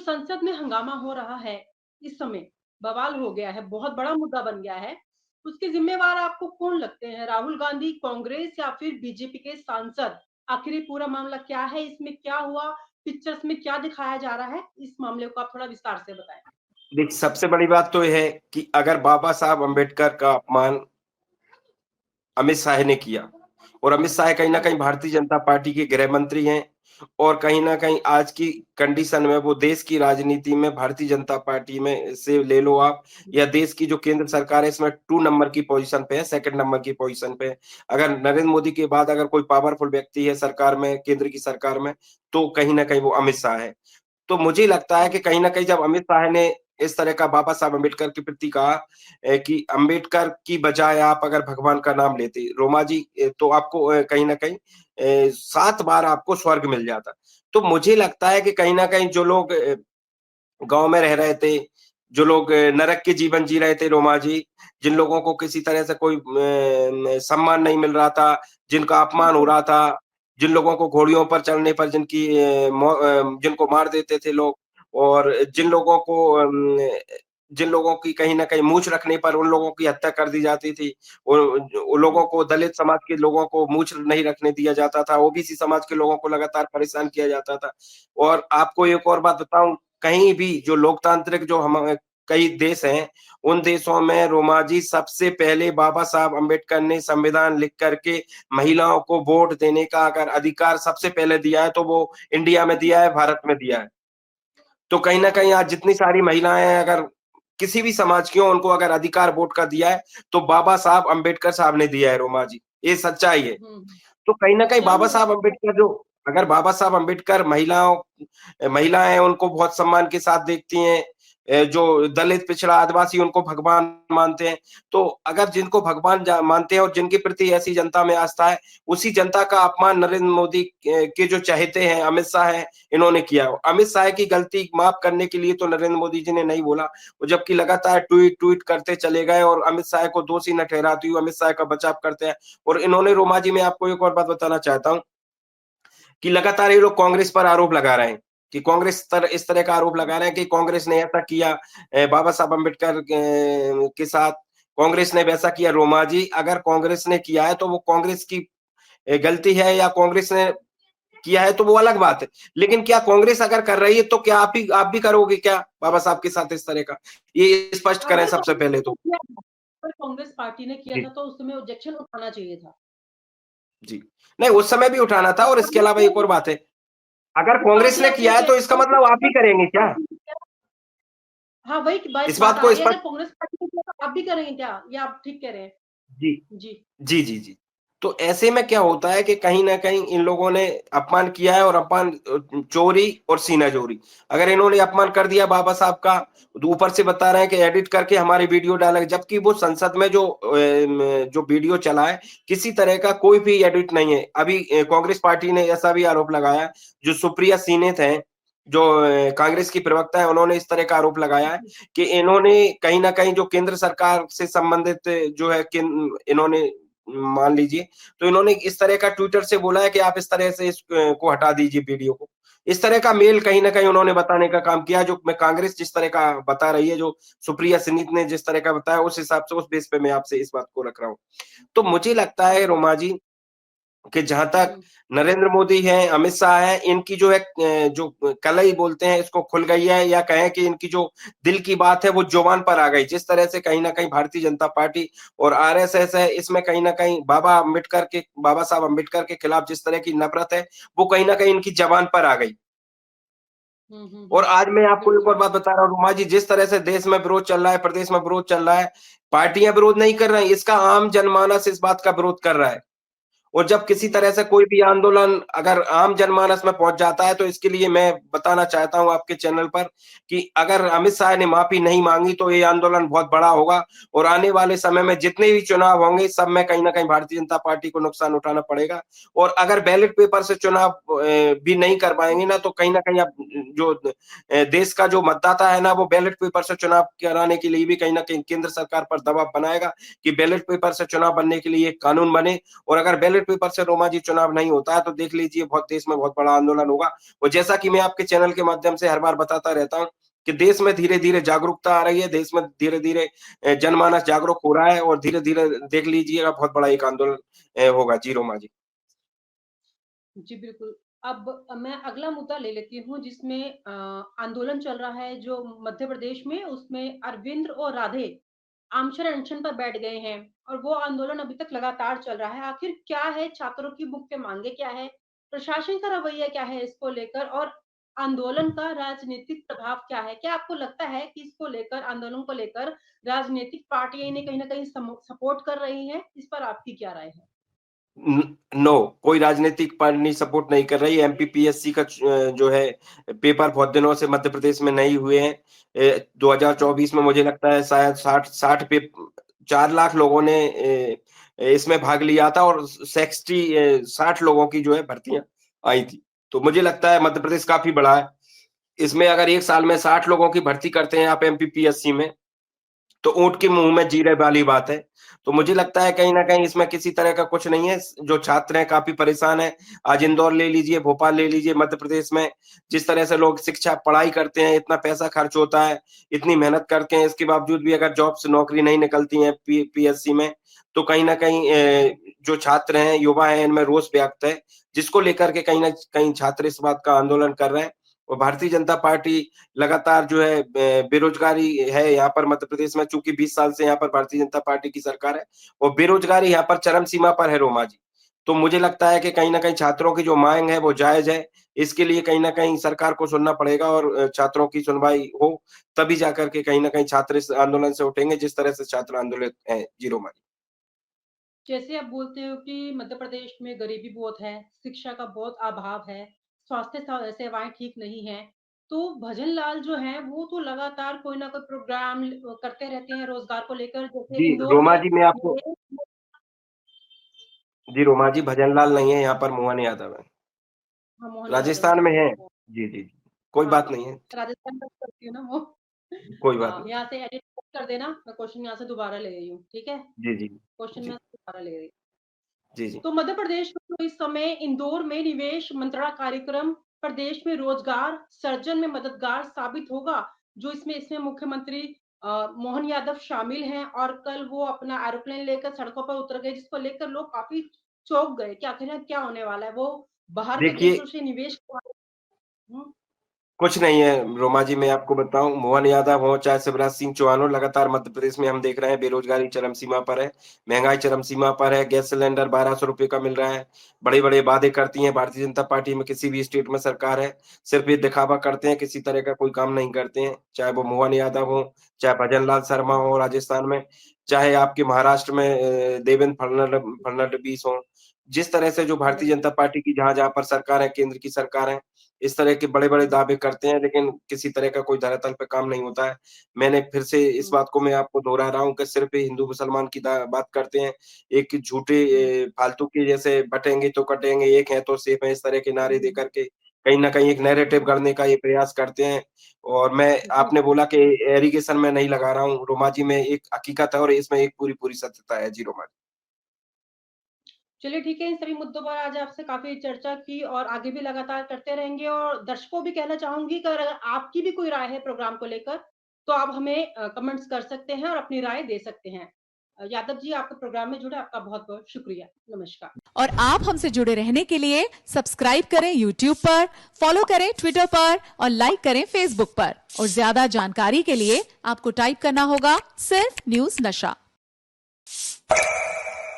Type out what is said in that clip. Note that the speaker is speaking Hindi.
संसद में हंगामा हो रहा है इस समय, बवाल हो गया है, बहुत बड़ा मुद्दा बन गया है, उसके ज़िम्मेवार आपको कौन लगते हैं? राहुल गांधी, कांग्रेस या फिर बीजेपी के सांसद? आखिर ये पूरा मामला क्या है? इसमें क्या हुआ? पिक्चर्स में क्या दिखाया जा रहा है? इस मामले को आप थोड़ा विस्तार से बताएँ। देख, सबसे बड़ी बात तो ये है कि अगर बाबा साहब अम्बेडकर का अपमान अमित शाह ने किया, और अमित शाह कहीं न हुँ, कहीं भारतीय जनता पार्टी के गृह मंत्री हैं, और कहीं न कहीं आज की कंडीशन में वो देश की राजनीति में भारतीय जनता पार्टी में से ले लो आप, हुँ, या देश की जो केंद्र सरकार है इसमें 2 नंबर की पोज़ीशन पे है, सेकंड नंबर की पोज़ीशन पे है। अगर नरेंद्र मोदी के बाद अगर कोई पावरफुल व्यक्ति है सरकार में, केंद्र की सरकार में, तो कहीं न कहीं वो अमित शाह है। तो मुझे लगता है हुँ, कि कहीं न कहीं जब अमित शाह ने इस तरह का बाबा साहब अम्बेडकर के प्रति कहा कि अम्बेडकर की बजाय आप अगर भगवान का नाम लेते, रोमा जी, तो आपको कहीं न कहीं 7 बार आपको स्वर्ग मिल जाता। तो मुझे लगता है कि कहीं न कहीं जो लोग गाँव में रह रहे थे, जो लोग नरक के जीवन जी रहे थे रोमा जी, जिन लोगों को किसी तरह से कोई सम्मान नहीं मिल रहा था, जिनका अपमान हो बिल्कुल। रहा था, जिन लोगों को घोड़ियों पर चढ़ने पर जिनको मार देते थे लोग, और जिन लोगों की कहीं न कहीं मूंछ रखने पर उन लोगों की हत्या कर दी जाती थी। उन हुँ, लोगों को, दलित समाज के लोगों को मूंछ नहीं रखने दिया जाता था, ओबीसी समाज के लोगों को लगातार परेशान किया जाता था। और आपको एक और बात बताऊँ, कहीं भी जो लोकतांत्रिक जो हम कई देश हैं, उन देशों में रोमा जी सबसे पहले बाबा साहब अम्बेडकर ने संविधान लिख कर के महिलाओं को वोट देने का अगर अधिकार सबसे पहले दिया है, तो वो इंडिया में दिया है, भारत में दिया है। तो कहीं न कहीं आज जितनी सारी महिलाएँ हैं, अगर किसी भी समाज की हों, उनको अगर अधिकार वोट का दिया है, तो बाबा साहब अम्बेडकर साहब ने दिया है रोमा जी, ये सच्चाई है। हुँ। तो कहीं न कहीं क्या बाबा मुझे साहब अम्बेडकर जो अगर बाबा साहब अम्बेडकर महिलाएँ उनको बहुत सम्मान के साथ देखती हैं, जो दलित, पिछड़ा, आदिवासी उनको भगवान मानते हैं। तो अगर जिनको भगवान मानते हैं और जिनके प्रति ऐसी जनता में आस्था है, उसी जनता का अपमान नरेंद्र मोदी के जो चहेते हैं, अमित शाह हैं, इन्होंने किया। अमित शाह की गलती माफ़ करने के लिए तो नरेंद्र मोदी जी ने नहीं बोला, जबकि लगातार ट्वीट करते चले गए और अमित शाह को दोषी न ठहराते हुए अमित शाह का बचाव करते हैं। और इन्होंने रोमा जी, मैं आपको एक और बात बताना चाहता हूँ कि लगातार ये लोग कांग्रेस पर आरोप लगा रहे हैं कि इस तरह का आरोप लगा रहे हैं कि कांग्रेस ने ऐसा किया बाबा साहब अम्बेडकर के साथ, कांग्रेस ने वैसा किया। रोमा जी, अगर कांग्रेस ने किया है तो वो कांग्रेस की गलती है, या कांग्रेस ने किया है तो वो अलग बात है। लेकिन क्या कांग्रेस अगर कर रही है तो क्या आप भी करोगे क्या बाबा साहब के साथ इस तरह का? ये स्पष्ट करें अगर सबसे कांग्रेस पहले ने तो। किया था, अगर कांग्रेस पार्टी ने किया जी, था तो उस समय ऑब्जेक्शन उठाना चाहिए था। जी। नहीं, उस समय भी उठाना था, और और इसके कांग्रेस अलावा ने एक और बात है, अगर जिस कांग्रेस पार्टी ने आपने किया है कह तो इसका मतलब आप भी करेंगे क्या? पार्टी ने किया हाँ, वही इस बात बात आ को रही है, स्पष्ट। अगर कांग्रेस पार्टी ने किया तो आप भी करेंगे क्या? ये आप ठीक कह रहे हैं। जी। जी। जी, जी, जी। तो ऐसे में क्या होता है कि कहीं न कहीं इन लोगों ने अपमान किया है, और अपमान चोरी और सीना-चोरी। अगर इन्होंने अपमान कर दिया बाबा साहब का, तो ऊपर से बता रहे हैं कि एडिट करके हमारी वीडियो डाला, जबकि वो संसद में जो वीडियो चला है, किसी तरह का कोई भी एडिट नहीं है। अभी कांग्रेस पार्टी ने ऐसा भी आरोप लगाया, जो सुप्रिया सीनेत हैं, जो कांग्रेस की प्रवक्ता हैं, उन्होंने इस तरह का आरोप लगाया है कि इन्होंने कहीं न कहीं जो केंद्र सरकार से संबंधित जो है इन्होंने मान लीजिए, तो इन्होंने इस तरह का ट्विटर से बोला है कि आप इस तरह से को हटा दीजिए वीडियो को। इस तरह का मेल कहीं न कहीं उन्होंने बताने का काम किया, जो मैं कांग्रेस जिस तरह का बता रही है, जो सुप्रिया सुनीत ने जिस तरह का बताया, उस हिसाब से, उस बेस पे मैं आपसे इस बात को रख रहा हूँ। तो मुझे लगता है हुँ, रोमा जी कि जहाँ तक हुँ, नरेंद्र मोदी हैं, अमित शाह हैं, इनकी जो है जो कलई बोलते हैं इसको खुल गई है, या कहें कि इनकी जो दिल की बात है वो ज़ुबान पर आ गई। जिस तरह से कहीं न कहीं भारतीय जनता पार्टी और आरएसएस है, इसमें कहीं न कहीं बाबा साहब अम्बेडकर के खिलाफ जिस तरह की नफ़रत है, वो कहीं न कहीं इनकी ज़बान पर आ गई। हुँ, हुँ, और हुँ। आज मैं आपको एक बिल्कुल। और बात बता रहा हूँ रोमा जी, जिस तरह से देश में विरोध चल रहा है, प्रदेश में विरोध चल रहा है, पार्टियाँ विरोध नहीं कर रही, इसका आम जनमानस इस बात का विरोध कर रहा है। और जब किसी हुँ, तरह से कोई भी आंदोलन अगर आम जनमानस में पहुँच जाता है, तो इसके लिए मैं बताना चाहता हूँ आपके चैनल पर कि अगर अमित शाह ने माफ़ी नहीं माँगी, तो ये आंदोलन बहुत बड़ा होगा, और आने वाले समय में जितने भी चुनाव होंगे, सब में कहीं न कहीं भारतीय जनता पार्टी को नुकसान उठाना पड़ेगा। और अगर बैलेट पेपर से चुनाव भी नहीं कर पाएँगे ना, तो कहीं न कहीं अब जो देश का जो मतदाता है ना, वो बैलेट पेपर से चुनाव कराने के लिए भी कहीं न कहीं केंद्र सरकार पर दबाव बनाएगा कि बैलेट पेपर से चुनाव बनने के लिए एक कानून बने। और अगर बैलेट बैलेट पेपर से रोमा जी चुनाव नहीं होता है तो देख लीजिए बहुत देश में बहुत बड़ा आंदोलन होगा। और जैसा कि मैं आपके चैनल के माध्यम से हर बार बताता रहता हूँ कि देश में धीरे-धीरे जागरूकता आ रही है, देश में धीरे-धीरे जनमानस जागरूक हो रहा है और धीरे-धीरे देख लीजिएगा बहुत बड़ा एक आंदोलन होगा। जी, रोमा जी। जी, बिल्कुल। अब मैं अगला मुद्दा ले लेती हूँ जिसमें आंदोलन चल रहा है जो मध्य प्रदेश में, उसमें अरविंद और राधे आमरण अनशन पर बैठ गए हैं और वो आंदोलन अभी तक लगातार चल रहा है। आखिर क्या है, छात्रों की मुख्य मांगे क्या है? प्रशासन का रवैया क्या है इसको लेकर और आंदोलन का राजनीतिक प्रभाव क्या है? क्या आपको लगता है कि इसको लेकर, आंदोलन को लेकर राजनीतिक पार्टियाँ इन्हें कहीं न कहीं सपोर्ट कर रही हैं? इस पर आपकी क्या राय है? नो, कोई राजनीतिक पार्टी सपोर्ट नहीं कर रही। एमपीपीएससी का जो है पेपर बहुत दिनों से मध्य प्रदेश में नहीं हुए हैं। 2024 में मुझे लगता है शायद 60 पे 4 लाख लोगों ने इसमें भाग लिया था और 60 लोगों की जो है भर्तियां आई थी। तो मुझे लगता है मध्य प्रदेश काफी बड़ा है। इसमें अगर एक साल में 60 लोगों की भर्ती करते हैं आप एमपीपीएससी में तो ऊँट के मुँह में जीरे वाली बात है। तो मुझे लगता है कहीं न कहीं इसमें किसी तरह का कुछ नहीं है। जो छात्र हैं काफ़ी परेशान हैं। आज इंदौर ले लीजिए, भोपाल ले लीजिए, मध्य प्रदेश में जिस तरह से लोग शिक्षा पढ़ाई करते हैं, इतना पैसा खर्च होता है, इतनी मेहनत करते हैं, इसके बावजूद भी अगर जॉब से नौकरी नहीं निकलती है पीएससी में, तो कहीं न कहीं जो छात्र हैं, युवा हैं, इनमें रोष व्याप्त है, जिसको लेकर के कहीं न कहीं छात्र इस बात का आंदोलन कर रहे हैं। और भारतीय जनता पार्टी लगातार जो है बेरोजगारी है यहाँ पर मध्य प्रदेश में चूंकि 20 साल से यहाँ पर भारतीय जनता पार्टी की सरकार है और बेरोजगारी यहाँ पर चरम सीमा पर है रोमा जी। तो मुझे लगता है कि कहीं न कहीं छात्रों की जो माँग है वो जायज़ है। इसके लिए कहीं न कहीं सरकार को सुनना पड़ेगा और छात्रों की सुनवाई हो, तभी जाकर के कहीं न कहीं छात्र इस आंदोलन से उठेंगे जिस तरह से छात्र आंदोलित हैं। जी रोमा जी। जैसे आप बोलते हो कि मध्य प्रदेश में गरीबी बहुत है, शिक्षा का बहुत अभाव है, स्वास्थ्य सेवाएँ ठीक नहीं हैं, तो भजन लाल जो हैं, वो तो लगातार कोई ना कोई प्रोग्राम करते रहते हैं रोज़गार को लेकर। जैसे जी, इंदौर में रोमा जी मैं आपको ये जी, रोमा जी भजनलाल नहीं है, यहाँ पर मोहन यादव है। हाँ, मोहन यादव राजस्थान हैं। में है। जी, जी, जी। कोई हाँ, बात नहीं है। राजस्थान बात करती हूँ ना वो। कोई बात हाँ, नहीं। यहाँ से एडिट कर देना, मैं क्वेश्चन यहाँ से दोबारा ले रही हूँ, ठीक है? जी, जी। क्वेश्चन मैं जी, दोबारा ले रही हूँ। जी, जी। तो मध्य प्रदेश में तो इस समय इंदौर में निवेश मंत्रणा कार्यक्रम प्रदेश में रोजगार सृजन में मददगार साबित होगा। जो इसमें इसमें मुख्यमंत्री मोहन यादव शामिल हैं और कल वो अपना एरोप्लेन लेकर सड़कों पर उतर गए जिसको लेकर लोग काफी चौंक गए कि आखिर क्या होने वाला है। वो बाहर के देखिए देशों से निवेश हुँ, कुछ नहीं है, रोमा जी मैं आपको बताऊँ मोहन यादव हो चाहे शिवराज सिंह चौहान हो लगातार मध्य प्रदेश में हम देख रहे हैं बेरोज़गारी चरम सीमा पर है, महँगाई चरम सीमा पर है, गैस सिलेंडर ₹1200 का मिल रहा है। बड़े-बड़े वादे करती है भारतीय जनता पार्टी में किसी भी स्टेट में सरकार है, सिर्फ़ ये दिखावा करते हैं, किसी तरह का कोई काम नहीं करते हैं। चाहे वो मोहन यादव हो, चाहे भजन लाल शर्मा हो राजस्थान में, चाहे आपके महाराष्ट्र में देवेंद्र फडणवीस हों। जिस तरह से जो भारतीय जनता पार्टी की जहाँ-जहाँ पर सरकार है, केंद्र की सरकार है, इस तरह के बड़े-बड़े दावे करते हैं, लेकिन किसी तरह का कोई धरातल पे काम नहीं होता है। मैंने फिर से इस हुँ, बात को मैं आपको दोहरा रहा हूँ कि सिर्फ़ हिंदू-मुसलमान की दा बात करते हैं। एक झूठे हुँ, फालतू के जैसे बटेंगे तो कटेंगे, एक हैं तो सेफ हैं, इस तरह के नारे दे हुँ, कर के कहीं न कहीं एक नैरेटिव हुँ, गढ़ने का ये प्रयास करते हैं। और मैं जी। आपने बोला कि एरीगेशन मैं नहीं लगा रहा हूँ, रोमा जी में एक हकीकत है और इसमें एक पूरी-पूरी सत्यता है। जी, रोमा जी। चलिए ठीक है, इन सभी मुद्दों पर आज आपसे काफ़ी चर्चा की और आगे भी लगातार करते रहेंगे और दर्शकों को भी कहना चाहूँगी कि अगर आपकी भी कोई राय है प्रोग्राम को लेकर, तो आप हमें कमेंट्स कर सकते हैं और अपनी राय दे सकते हैं। यादव जी, आपके प्रोग्राम में जुड़े आपका बहुत-बहुत शुक्रिया। नमस्कार। और आप हमसे जुड़े रहने के लिए सब्सक्राइब करें YouTube पर, फॉलो करें Twitter पर और लाइक करें Facebook पर। और ज्यादा जानकारी के लिए आपको टाइप करना होगा सिर्फ न्यूज नशा।